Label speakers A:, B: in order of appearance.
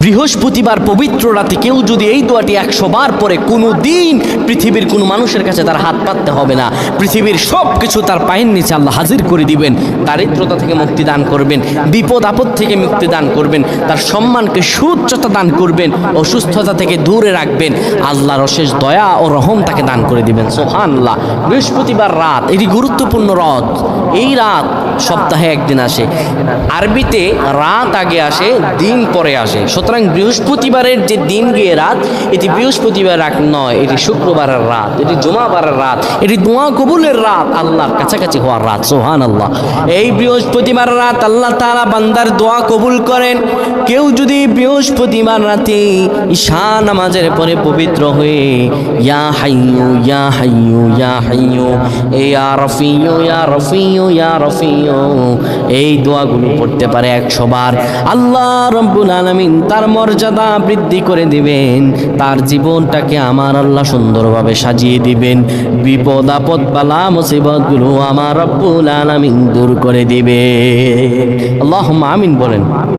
A: বৃহস্পতিবার পবিত্র রাতে কেউ যদি এই দোয়াটি 100 বার পরে কোনো দিন পৃথিবীর কোনো মানুষের কাছে তার হাত পাততে হবে না, পৃথিবীর সব কিছু তার পায়ের নিচে আল্লাহ হাজির করে দিবেন, দারিদ্রতা থেকে মুক্তি দান করবেন, বিপদ আপদ থেকে মুক্তি দান করবেন, তার সম্মানকে সুউচ্চতা দান করবেন, অসুস্থতা থেকে দূরে রাখবেন, আল্লাহর অশেষ দয়া ও রহম তাকে দান করে দিবেন। সুবহানাল্লাহ। বৃহস্পতিবার রাত এটি গুরুত্বপূর্ণ রাত। এই রাত সপ্তাহে একদিন আসে, আরবিতে রাত আগে আসে, দিন পরে আসে। সুতরাং বৃহস্পতিবারের যে দিন গিয়ে রাত, এটি বৃহস্পতিবার রাত নয়, এটি শুক্রবারের রাত, এটি জুমাবারের রাত, এটি দোয়া কবুলের রাত, আল্লাহর কাছাকাছি হওয়ার রাত। সুবহানাল্লাহ। এই বৃহস্পতিবার রাত আল্লাহ তাআলা বান্দার দোয়া কবুল করেন। কেউ যদি বৃহস্পতিবার রাতে ঈশা নামাজের পরে পবিত্র হয়ে ইয়া হাইয়ু ইয়া হাইয়ু ইয়া হাইয়ু ইয়া রফিয়ু ইয়া রফিয়ু ইয়া রফিয়ু এই দোয়াগুলো পড়তে পারে 100 বার, আল্লাহ রাব্বুল আলামিন তার মর্যাদা বৃদ্ধি করে দিবেন, তার জীবনটাকে আমার আল্লাহ সুন্দরভাবে সাজিয়ে দিবেন, বিপদ আপদ বালা মুসিবতগুলো আমার রব্বুল আলামিন দূর করে দিবে। আল্লাহুম্মা আমিন বলেন।